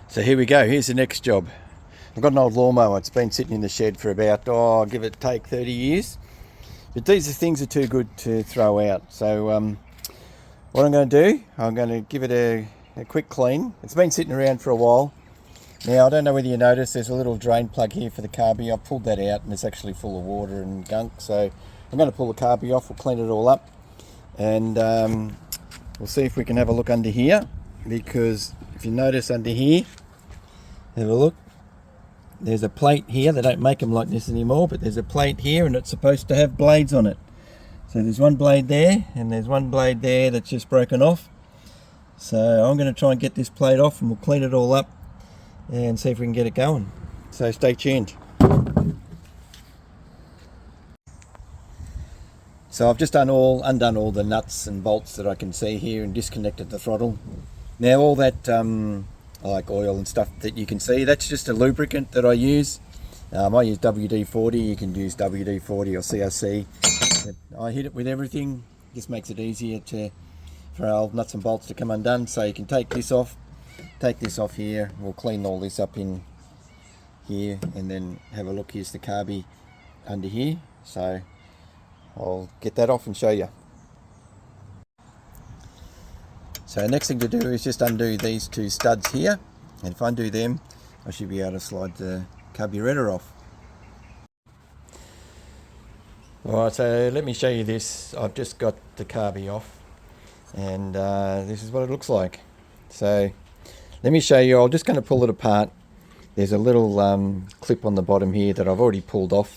So here we go, here's the next job. I've got an old lawnmower. It's been sitting in the shed for about, give it take 30 years. But these things are too good to throw out. So what I'm going to do, I'm going to give it a quick clean. It's been sitting around for a while. Now, I don't know whether you notice, there's a little drain plug here for the carby. I've pulled that out and it's actually full of water and gunk. So I'm going to pull the carby off, we'll clean it all up. And we'll see if we can have a look under here. Because if you notice under here, have a look. There's a plate here. They don't make them like this anymore, but there's a plate here and it's supposed to have blades on it. So there's one blade there and there's one blade there that's just broken off. So I'm going to try and get this plate off and we'll clean it all up and see if we can get it going. So stay tuned. So I've just undone all the nuts and bolts that I can see here and disconnected the throttle. Now all that like oil and stuff that you can see, that's just a lubricant that I use. I use WD-40, you can use WD-40 or CRC. But I hit it with everything, just makes it easier for our old nuts and bolts to come undone. So you can take this off here, we'll clean all this up in here and then have a look. Here's the carby under here, so I'll get that off and show you. So next thing to do is just undo these two studs here, and if I undo them I should be able to slide the carburetor off. Alright, so let me show you this. I've just got the carby off and this is what it looks like. So let me show you. I'm just going to pull it apart. There's a little clip on the bottom here that I've already pulled off,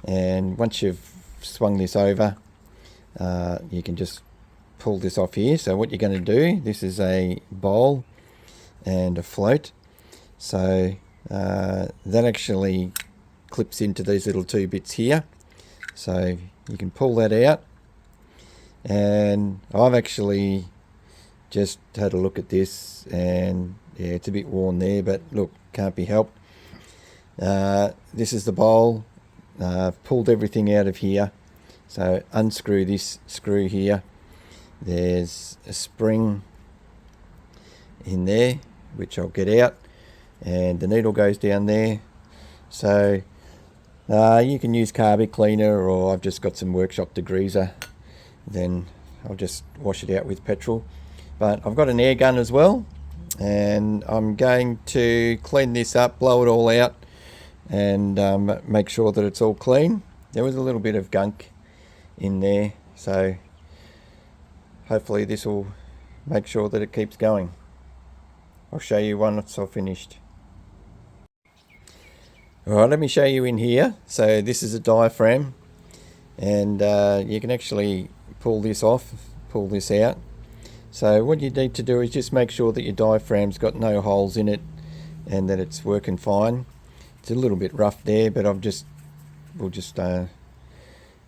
and once you've swung this over you can just pull this off here. So what you're going to do, this is a bowl and a float, so that actually clips into these little two bits here, so you can pull that out. And I've actually just had a look at this and yeah, it's a bit worn there, but look, can't be helped. This is the bowl. I've pulled everything out of here, so unscrew this screw here. There's a spring in there which I'll get out, and the needle goes down there. So you can use carby cleaner, or I've just got some workshop degreaser, then I'll just wash it out with petrol. But I've got an air gun as well, and I'm going to clean this up, blow it all out, and make sure that it's all clean. There was a little bit of gunk in there, so hopefully this will make sure that it keeps going. I'll show you once I've finished. Alright, let me show you in here. So this is a diaphragm, and you can actually pull this off, pull this out. So what you need to do is just make sure that your diaphragm's got no holes in it and that it's working fine. It's a little bit rough there, but we'll just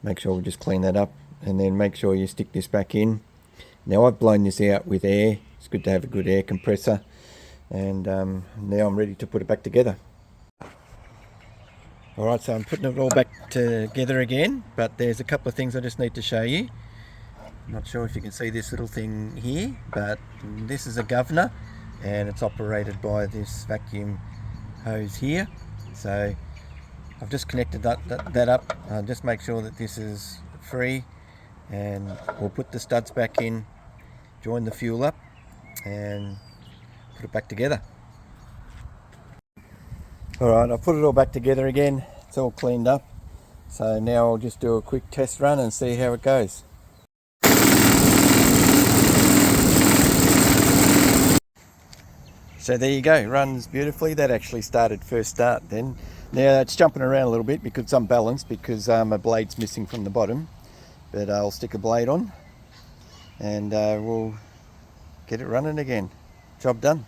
make sure we just clean that up, and then make sure you stick this back in. Now I've blown this out with air. It's good to have a good air compressor, and now I'm ready to put it back together. Alright, so I'm putting it all back together again, but there's a couple of things I just need to show you. I'm not sure if you can see this little thing here, but this is a governor and it's operated by this vacuum hose here. So I've just connected that up. Just make sure that this is free, and we'll put the studs back in, join the fuel up and put it back together. Alright, I've put it all back together again. It's all cleaned up. So now I'll just do a quick test run and see how it goes. So there you go, runs beautifully. That actually started first start then. Now it's jumping around a little bit because it's unbalanced, because a blade's missing from the bottom. But I'll stick a blade on and we'll get it running again. Job done.